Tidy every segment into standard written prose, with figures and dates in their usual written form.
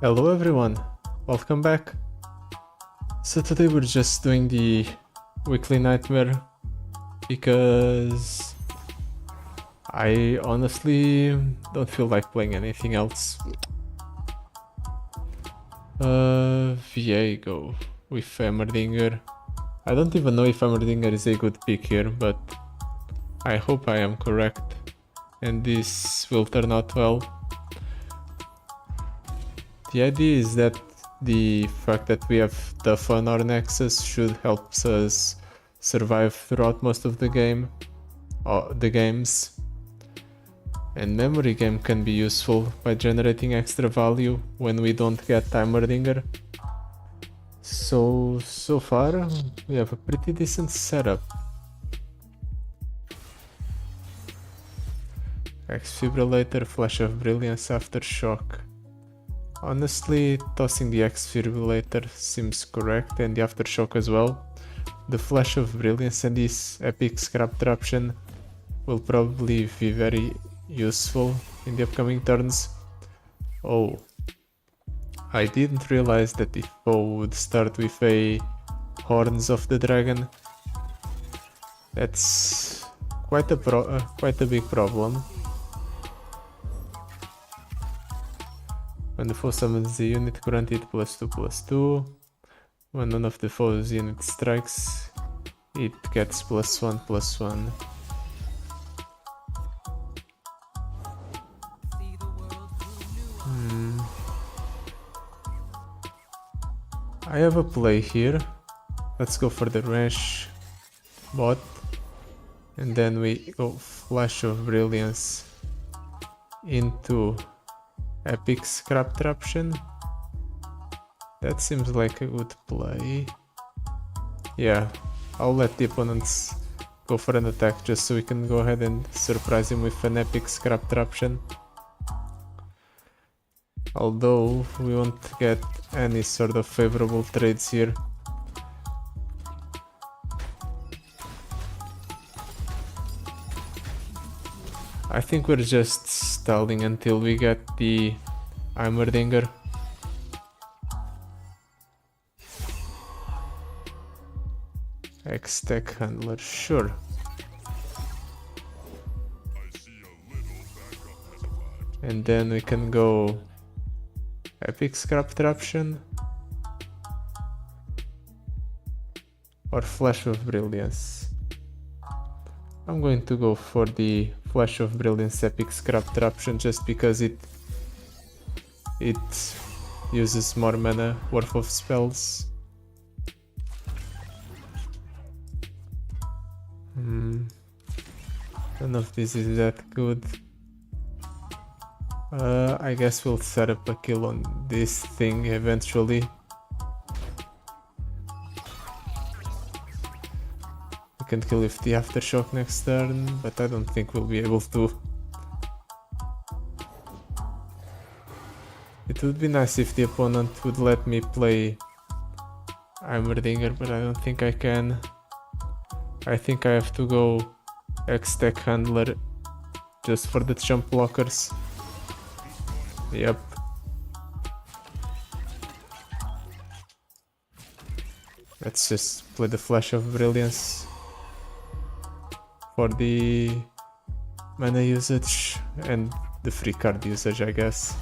Hello everyone, welcome back. So today we're just doing the weekly nightmare because I honestly don't feel like playing anything else. Viego with Heimerdinger. I don't even know if Heimerdinger is a good pick here, but I hope I am correct and this will turn out well. The idea is that the fact that we have Tough on our nexus should help us survive throughout most of the games. And memory game can be useful by generating extra value when we don't get Heimerdinger. So far we have a pretty decent setup. X-Fibrillator, Flash of Brilliance, Aftershock. Honestly, tossing the X-Fibrillator seems correct, and the Aftershock as well. The Flash of Brilliance and this epic Scrap Traption will probably be very useful in the upcoming turns. Oh, I didn't realize that the foe would start with a Horns of the Dragon. That's quite a big problem. When the foe summons the unit, grant it +2/+2. When none of the foe's unit strikes, it gets +1/+1. I have a play here. Let's go for the Rash bot. And then we go Flash of Brilliance into Epic Scrap Traption. That seems like a good play. Yeah, I'll let the opponents go for an attack just so we can go ahead and surprise him with an Epic Scrap Traption. Although we won't get any sort of favorable trades here. I think we're just stalling until we get the Heimerdinger. X-Tech Handler, sure. And then we can go Epic Scrap Traption or Flash of Brilliance. I'm going to go for the Flash of Brilliance Epic Scrap Traption just because it uses more mana worth of spells. None of this is that good. I guess we'll set up a kill on this thing eventually. We can kill with the Aftershock next turn, but I don't think we'll be able to. It would be nice if the opponent would let me play Heimerdinger, but I don't think I can. I think I have to go X-Tech Handler just for the jump blockers. Yep. Let's just play the Flash of Brilliance for the mana usage and the free card usage, I guess.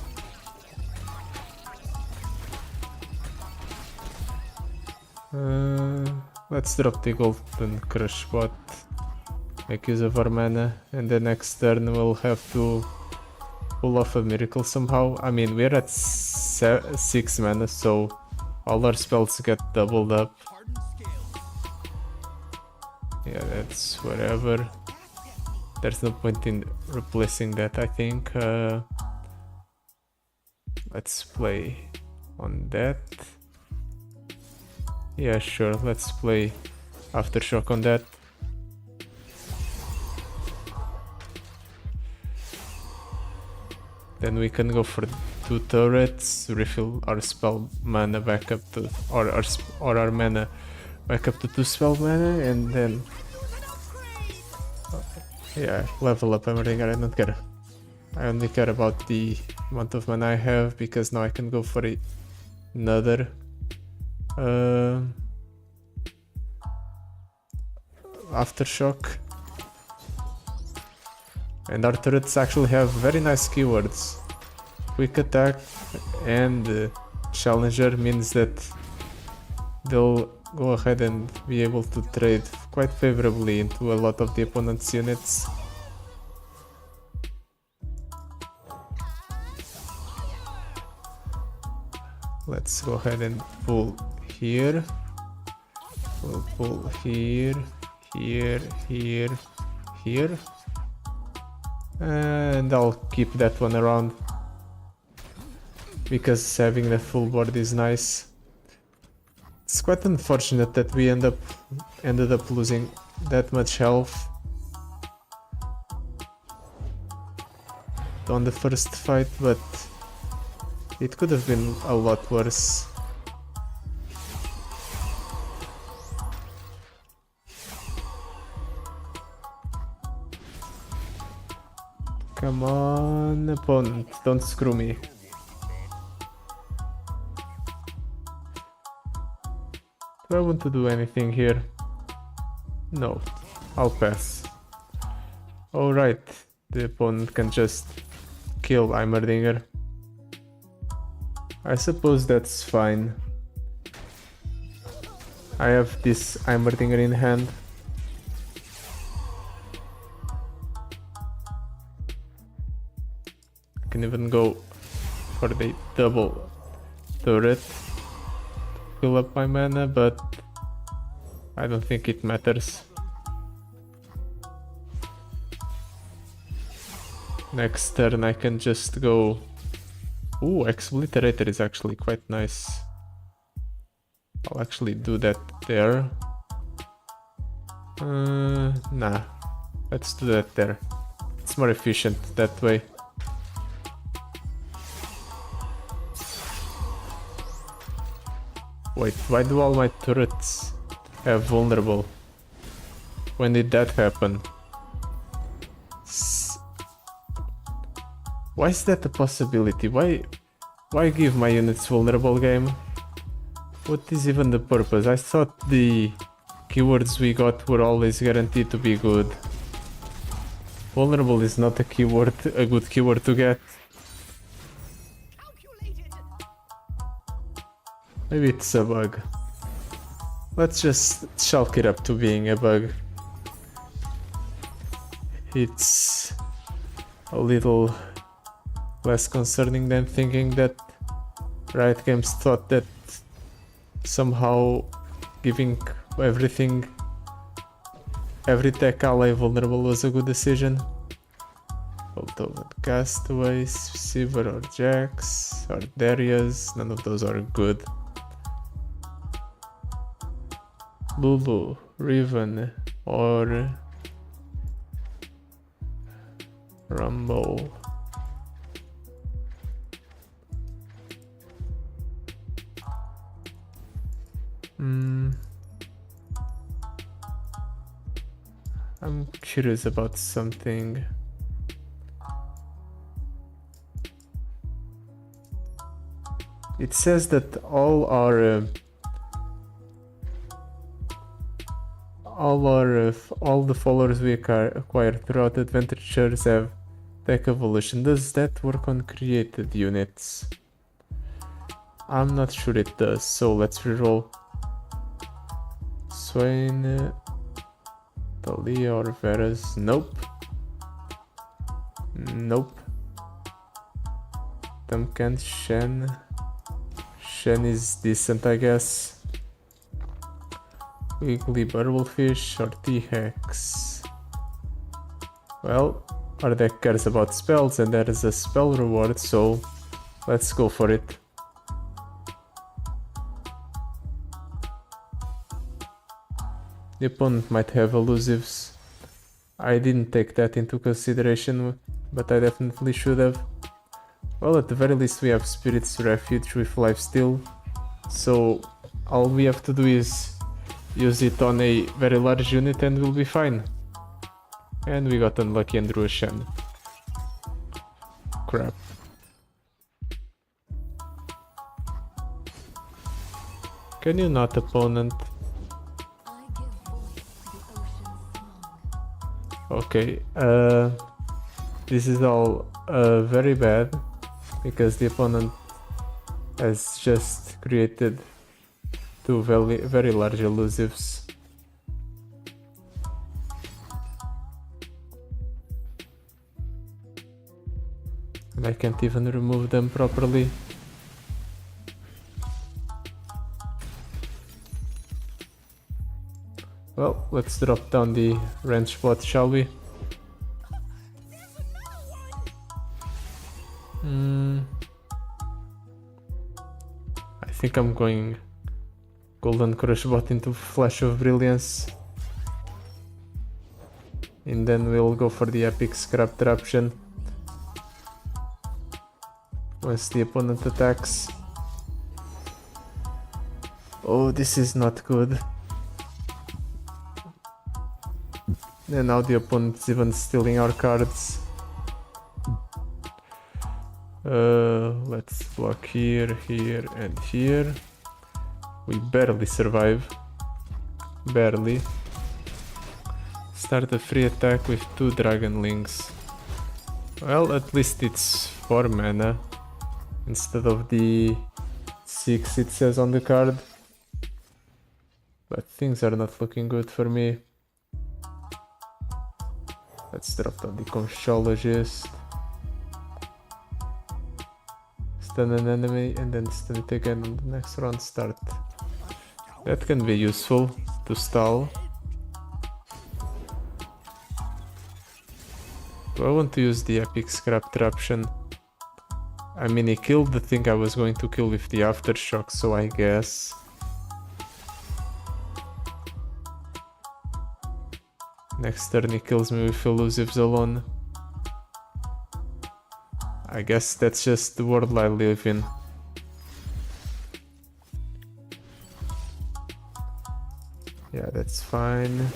Let's drop the Golden Crush bot, make use of our mana, and the next turn we'll have to pull off a miracle somehow. I mean, we're at 6 mana, so all our spells get doubled up. Yeah, that's whatever. There's no point in replacing that, I think. Let's play on that. Yeah, sure, let's play Aftershock on that. Then we can go for 2 turrets, refill our spell mana back up to, or our mana back up to 2 spell mana, and then yeah, level up Heimerdinger. I don't care. I only care about the amount of mana I have, because now I can go for another aftershock. And our turrets actually have very nice keywords. Quick attack and challenger means that they'll go ahead and be able to trade quite favorably into a lot of the opponent's units. Let's go ahead and pull here. We'll pull here, here, here, here. And I'll keep that one around, because having the full board is nice. It's quite unfortunate that we ended up losing that much health on the first fight, but it could have been a lot worse. Come on, opponent, don't screw me. Do I want to do anything here? No, I'll pass. Alright, the opponent can just kill Heimerdinger. I suppose that's fine. I have this Heimerdinger in hand. I can even go for the double turret. Fill up my mana, but I don't think it matters. Next turn I can just go... Ooh, Exobliterator is actually quite nice. I'll actually do that there. Nah, let's do that there. It's more efficient that way. Wait, why do all my turrets have vulnerable? When did that happen? Why is that a possibility? Why give my units vulnerable, game? What is even the purpose? I thought the keywords we got were always guaranteed to be good. Vulnerable is not a keyword, a good keyword to get. Maybe it's a bug. Let's just chalk it up to being a bug. It's a little less concerning than thinking that Riotgames thought that somehow giving every tech ally vulnerable was a good decision. Although Castaways, Sivir or Jax or Darius, none of those are good. Lulu, Riven or Rumble. I'm curious about something. It says that all the followers we acquire throughout adventures have tech evolution. Does that work on created units? I'm not sure it does, so let's reroll. Swain, Talia or Varus? Nope. Nope. Tamkan, Shen. Shen is decent, I guess. Wiggly Burblefish or T-Hex? Well, our deck cares about spells and there is a spell reward, so let's go for it. The opponent might have elusives. I didn't take that into consideration, but I definitely should have. Well, at the very least we have Spirit's Refuge with lifesteal, so all we have to do is use it on a very large unit and we'll be fine. And we got unlucky and drew a Shen. Crap. Can you not, opponent? Okay, this is all very bad because the opponent has just created two very large elusives. And I can't even remove them properly. Well, let's drop down the wrench bot, shall we? I think I'm going Golden Crush bot into Flash of Brilliance. And then we'll go for the Epic Scrap Traption once the opponent attacks. Oh, this is not good. And now the opponent's even stealing our cards. Let's block here, here, and here. We barely survive. Barely. Start a free attack with 2 Dragonlings. Well, at least it's 4 mana instead of the 6 it says on the card. But things are not looking good for me. Let's drop down the Conchologist. Stun an enemy and then stun it again on the next round start. That can be useful to stall. Do I want to use the Epic Scrap Traption? I mean, he killed the thing I was going to kill with the Aftershock, so I guess. Next turn he kills me with elusives alone. I guess that's just the world I live in. Yeah, that's fine.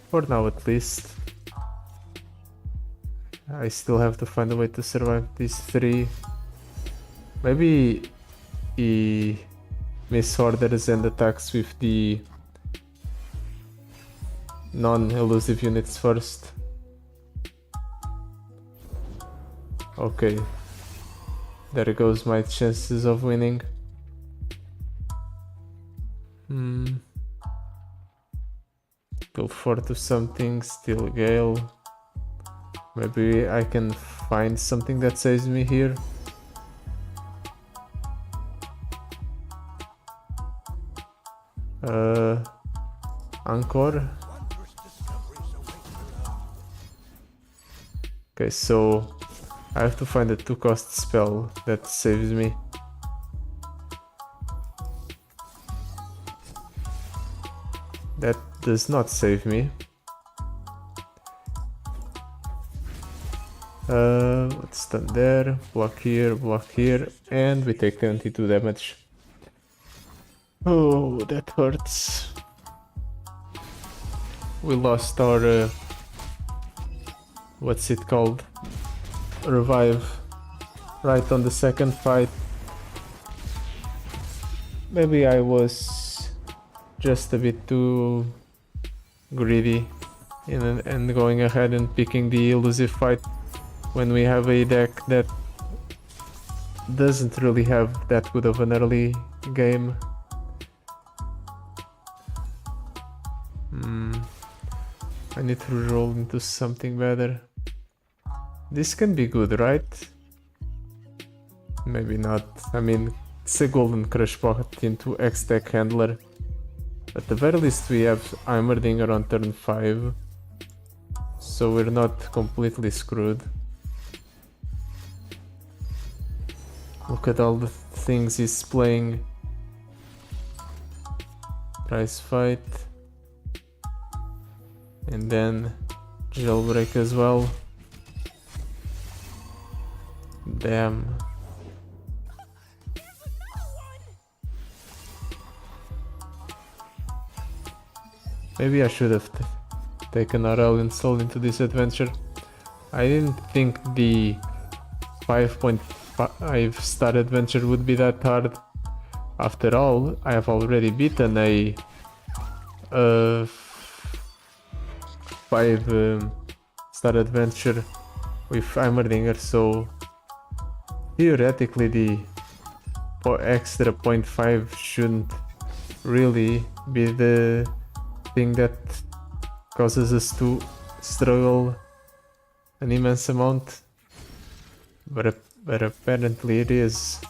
For now at least. I still have to find a way to survive these 3. Maybe he misorders and attacks with the non-elusive units first. Okay. There goes my chances of winning. Go 4 to something, steal Gale. Maybe I can find something that saves me here. Anchor. Okay, so I have to find a 2-cost spell that saves me. That does not save me. Let's stand there, block here, and we take 22 damage. Oh, that hurts. We lost our, what's it called? Revive. Right on the second fight. Maybe I was just a bit too greedy and going ahead and picking the elusive fight when we have a deck that doesn't really have that good of an early game. I need to roll into something better. This can be good, right? Maybe not. I mean, it's a Golden Crush bot into X-Deck Handler. At the very least we have Heimerdinger on turn 5. So we're not completely screwed. Look at all the things he's playing. Prize Fight. And then Jailbreak as well. Damn. Maybe I should have taken Aurelion Soul into this adventure. I didn't think the 5.5 star adventure would be that hard. After all, I have already beaten a 5-star adventure with Heimerdinger, so theoretically the extra 0.5 shouldn't really be the thing that causes us to struggle an immense amount, but apparently it is.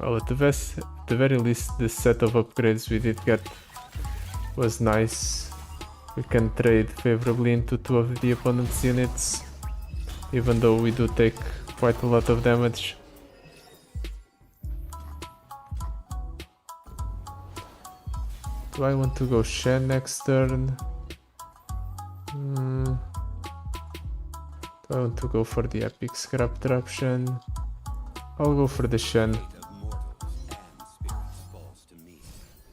Well, at the very least, the set of upgrades we did get was nice. We can trade favorably into 2 of the opponent's units, even though we do take quite a lot of damage. Do I want to go Shen next turn? Do I want to go for the epic scrap traption? I'll go for the Shen.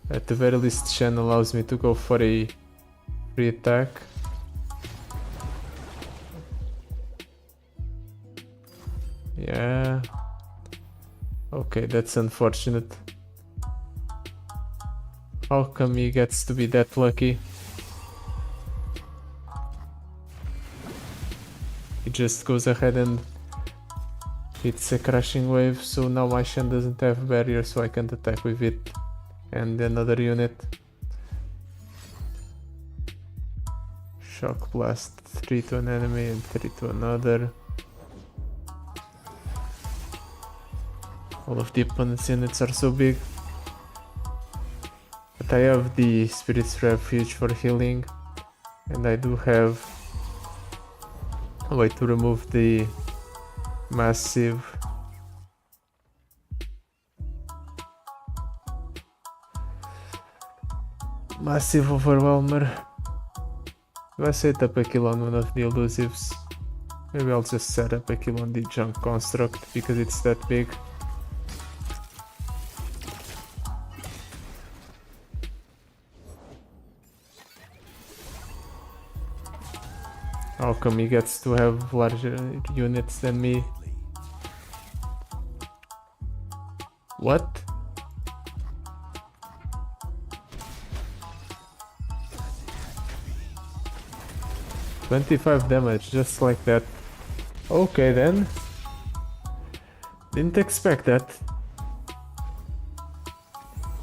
At the very least, Shen allows me to go for a free attack. Yeah. Okay, that's unfortunate. How come he gets to be that lucky? He just goes ahead and hits a crashing wave, so now my Shen doesn't have barrier, so I can't attack with it and another unit. Shock blast 3 to an enemy and 3 to another. All of the opponent's units are so big. But I have the Spirit's Refuge for healing, and I do have a way to remove the massive overwhelmer. Do I set up a kill on one of the elusives? Maybe I'll just set up a kill on the junk construct because it's that big. How come he gets to have larger units than me? What? $25 damage, just like that. Okay then. Didn't expect that.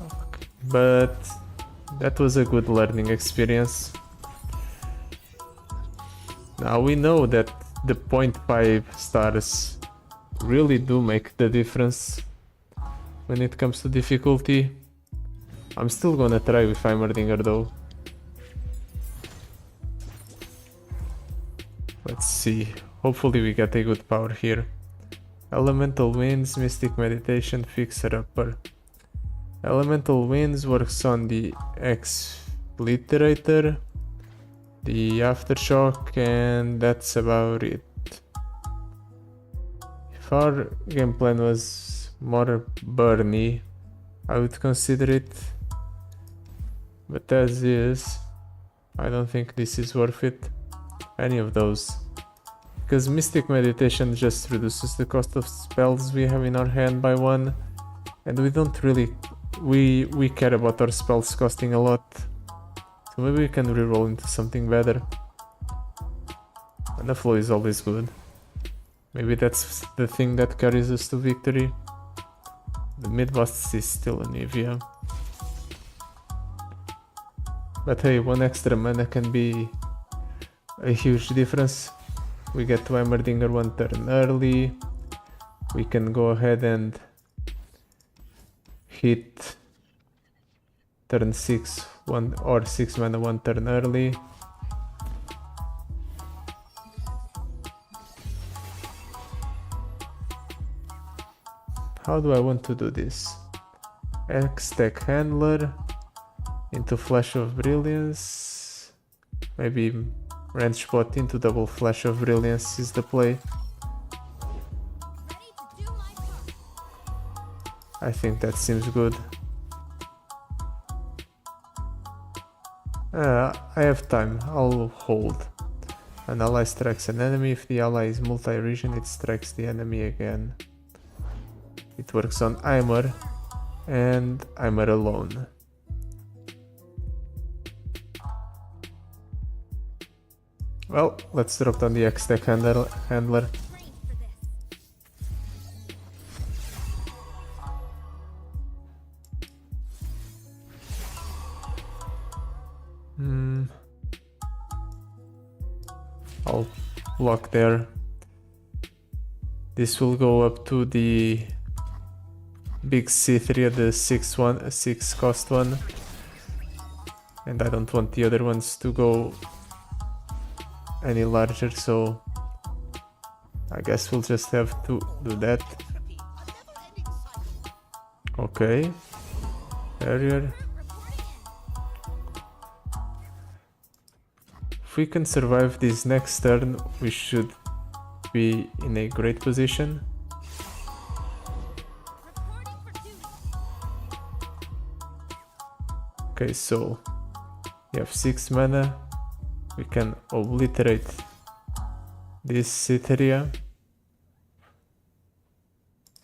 Okay. But that was a good learning experience. Now we know that the 0.5 stars really do make the difference when it comes to difficulty. I'm still gonna try with Heimerdinger though. Let's see, hopefully we get a good power here. Elemental Winds, Mystic Meditation, Fixer Upper. Elemental Winds works on the Exfiltrator, the Aftershock, and that's about it. If our game plan was more burny, I would consider it, but as is, I don't think this is worth it, any of those, because Mystic Meditation just reduces the cost of spells we have in our hand by 1, and we don't really, we care about our spells costing a lot. So maybe we can reroll into something better. And the flow is always good. Maybe that's the thing that carries us to victory. The mid-boss is still an Evia. But hey, 1 extra mana can be a huge difference. We get to Heimerdinger 1 turn early. We can go ahead and hit turn 6 1 or 6 mana 1 turn early. How do I want to do this? X-Tech Handler into Flash of Brilliance. Maybe Wrench Bot into double Flash of Brilliance is the play. I think that seems good. I have time, I'll hold. An ally strikes an enemy. If the ally is multi-region, it strikes the enemy again. It works on Heimer and Heimer alone. Well, let's drop down the X-Tech handler. I'll block there. This will go up to the big C3, the 6 cost one. And I don't want the other ones to go any larger, so I guess we'll just have to do that. Okay, barrier. If we can survive this next turn, we should be in a great position. Okay, so we have 6 mana. We can obliterate this Cytheria.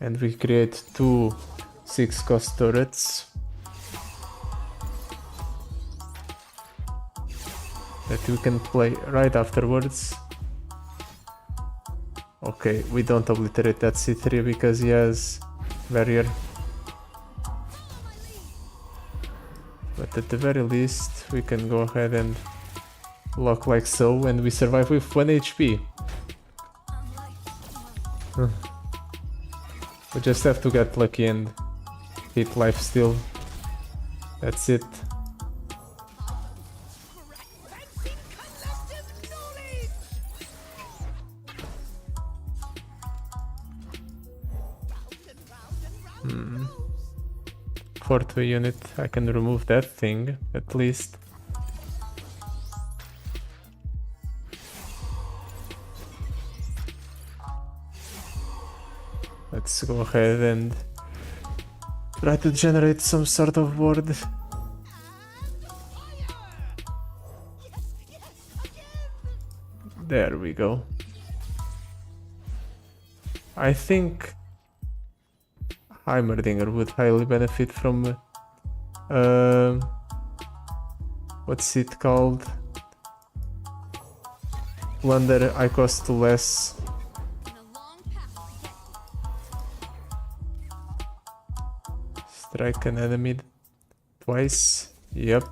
And we create 2 6-cost turrets that we can play right afterwards. Okay, we don't obliterate that C3 because he has barrier. But at the very least, we can go ahead and block like so, and we survive with 1 HP. We just have to get lucky and hit lifesteal. That's it. Fourth unit, I can remove that thing at least. Let's go ahead and try to generate some sort of board. There we go. I think Heimerdinger would highly benefit from what's it called? Plunder. I cost less. Strike an enemy twice. Yep.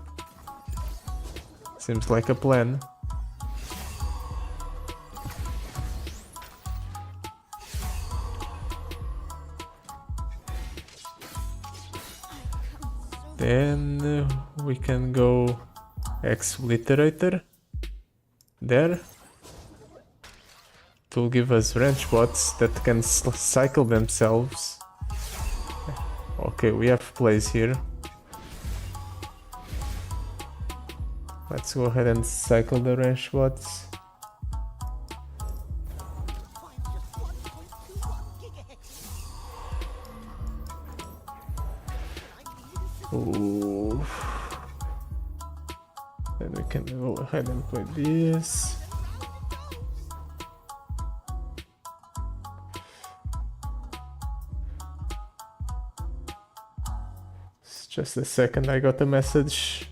Seems like a plan. Then we can go X-Obliterator there. It will give us range bots that can cycle themselves. Okay, we have plays here. Let's go ahead and cycle the range bots. Ooh. Then we can go ahead and play this. Just a second, I got a message.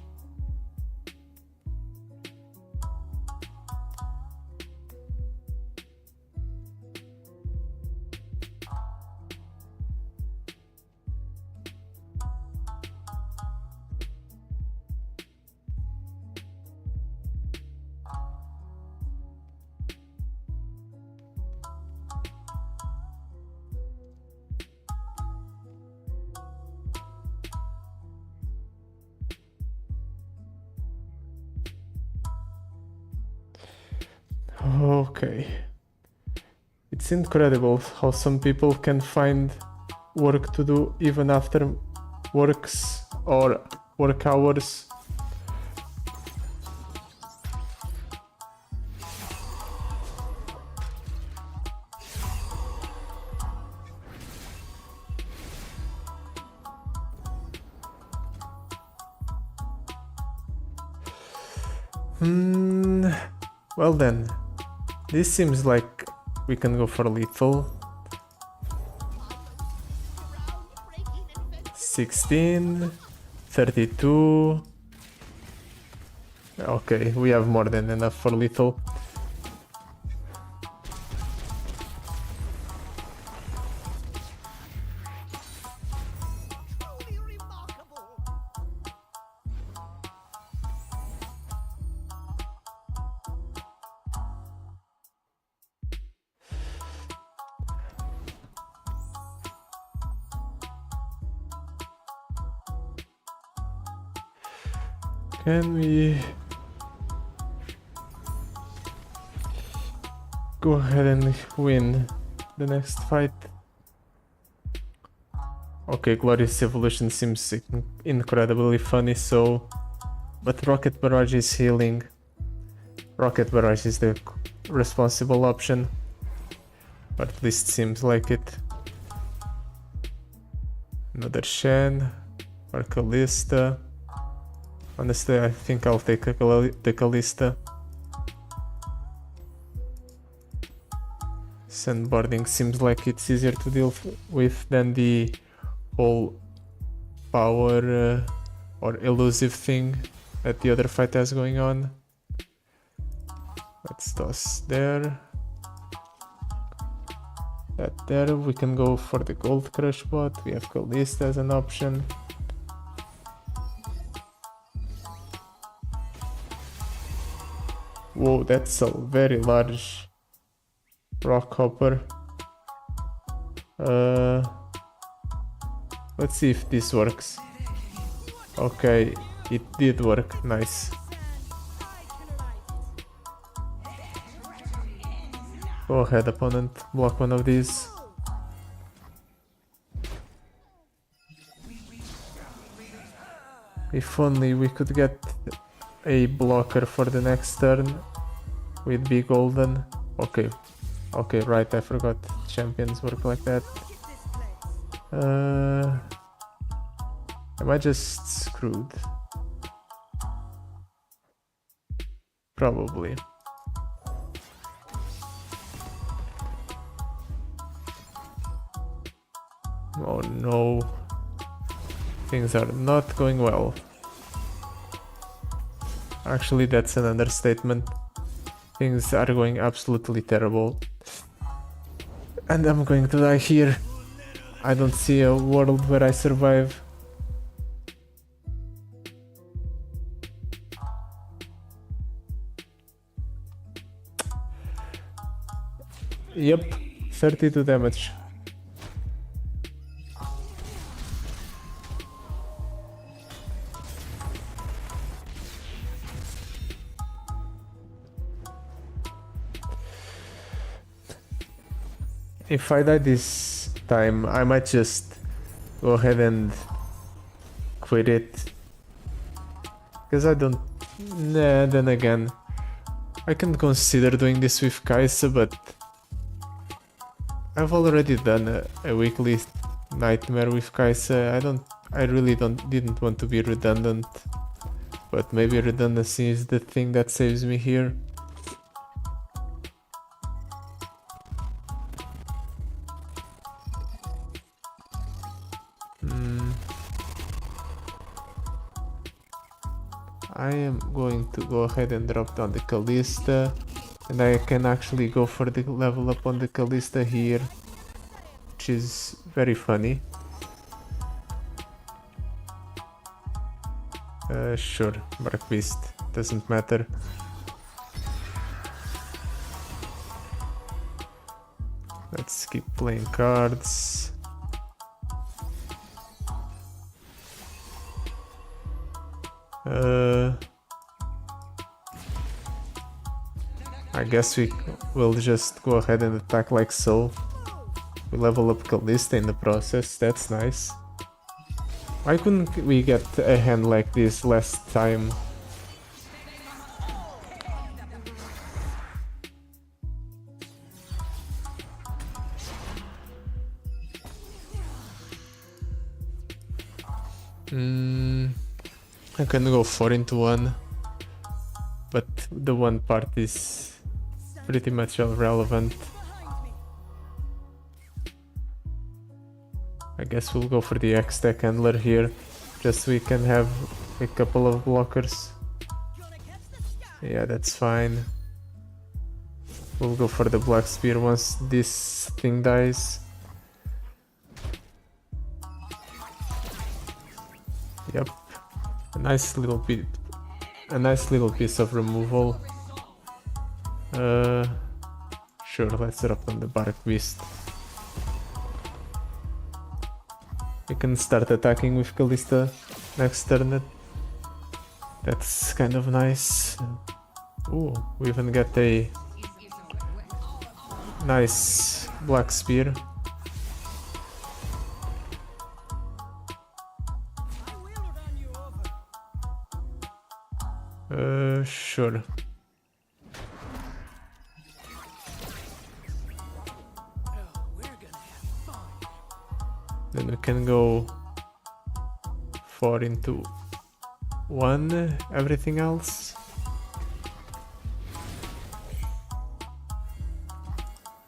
Okay. It's incredible how some people can find work to do even after works or work hours. Well then, this seems like we can go for lethal. 16, 32. Okay, we have more than enough for lethal. Can we go ahead and win the next fight? Okay, Glorious Evolution seems incredibly funny, so... But Rocket Barrage is healing. Rocket Barrage is the responsible option. Or at least seems like it. Another Shen. Or Kalista. Honestly, I think I'll take the Kalista. Sandboarding seems like it's easier to deal with than the whole power or elusive thing that the other fight has going on. Let's toss there. That there, we can go for the Gold Crush bot. We have Kalista as an option. Whoa, that's a very large rock hopper. Let's see if this works. Okay, it did work. Nice. Go ahead, opponent. Block one of these. If only we could get a blocker for the next turn. We'd be golden. Okay. Okay, right, I forgot. Champions work like that. Am I just screwed? Probably. Oh no. Things are not going well. Actually, that's an understatement. Things are going absolutely terrible. And I'm going to die here. I don't see a world where I survive. Yep, 32 damage. If I die this time, I might just go ahead and quit it. Because I don't... Nah, then again, I can consider doing this with Kaisa, but I've already done a weekly nightmare with Kaisa. I really didn't want to be redundant. But maybe redundancy is the thing that saves me here. I am going to go ahead and drop down the Kalista, and I can actually go for the level up on the Kalista here, which is very funny. Sure, Mark Beast, doesn't matter. Let's keep playing cards. I guess we will just go ahead and attack like so. We level up Kalista in the process, that's nice. Why couldn't we get a hand like this last time? I can go 4 into 1, but the one part is pretty much irrelevant. I guess we'll go for the X-Tech Handler here, just so we can have a couple of blockers. Yeah, that's fine. We'll go for the Black Spear once this thing dies. Yep, a nice little piece of removal. Sure, let's drop on the Bark Beast. We can start attacking with Kalista next turn. That's kind of nice. Ooh, we even get a nice Black Spear. Sure. Then we can go 4 into 1, everything else.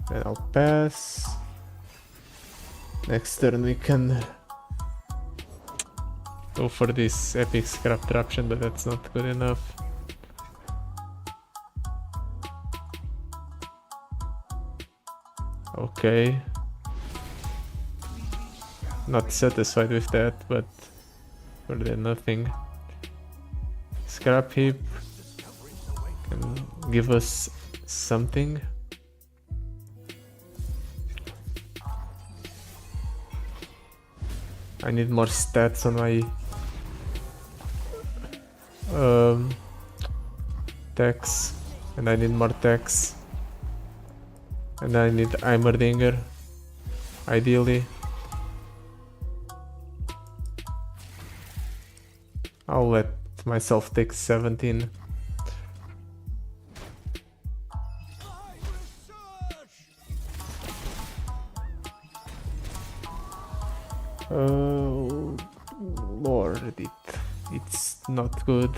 Then I'll pass. Next turn we can go for this epic scrap traption, but that's not good enough. Okay. Not satisfied with that, but better than nothing. Scrap heap can give us something. I need more stats on my tax, and I need more tax, and I need Heimerdinger, ideally. I'll let myself take 17. Oh Lord, it's not good.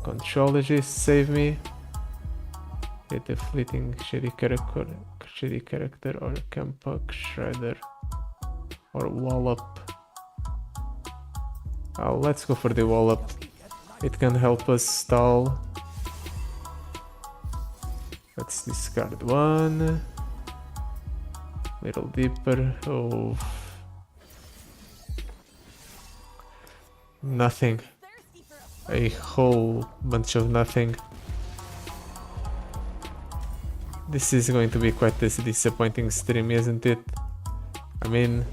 Contrologist, save me. Hit a fleeting shady character or Campuk Shredder or Wallop. Oh, let's go for the Wallop. It can help us stall. Let's discard one. Little deeper. Oh. Nothing. A whole bunch of nothing. This is going to be quite a disappointing stream, isn't it? I mean,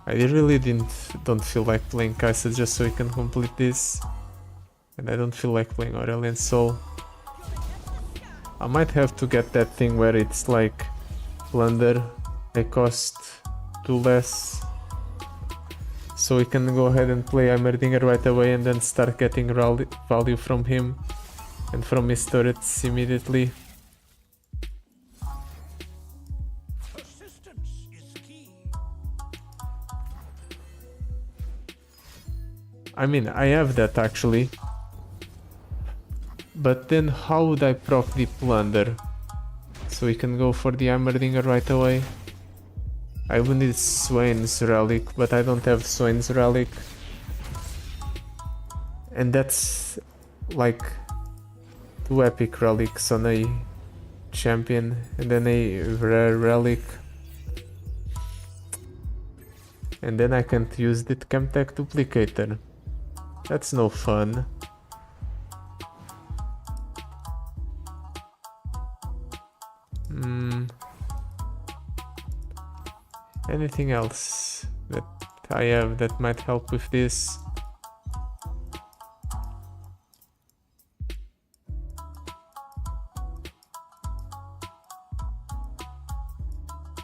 I really don't feel like playing Kai'Sa just so we can complete this. And I don't feel like playing Aurelion Soul. I might have to get that thing where it's like plunder, they cost 2 less. So we can go ahead and play Heimerdinger right away and then start getting value from him and from his turrets immediately. I mean, I have that actually. But then how would I proc the plunder? So we can go for the Heimerdinger right away. I would need Swain's relic, but I don't have Swain's relic. And that's like 2 epic relics on a champion and then a rare relic. And then I can't use the Chemtech duplicator. That's no fun. Anything else that I have that might help with this?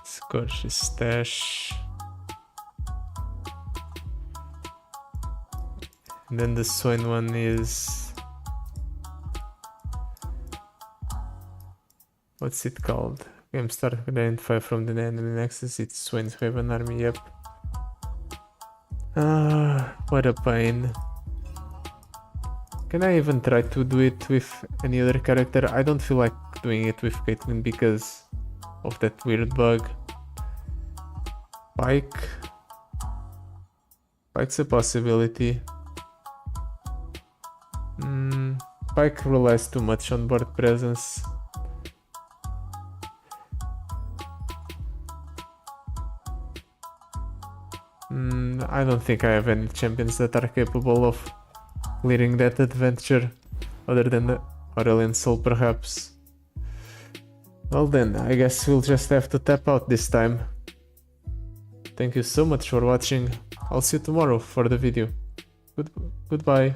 Scorch's stash. And then the Swain one is... what's it called? Game start identify from the enemy nexus. It's Swain's Raven army, yep. What a pain. Can I even try to do it with any other character? I don't feel like doing it with Caitlyn because of that weird bug. Pike's a possibility. Pike relies too much on board presence. I don't think I have any champions that are capable of clearing that adventure, other than the Aurelian Soul perhaps. Well then, I guess we'll just have to tap out this time. Thank you so much for watching. I'll see you tomorrow for the video. Goodbye.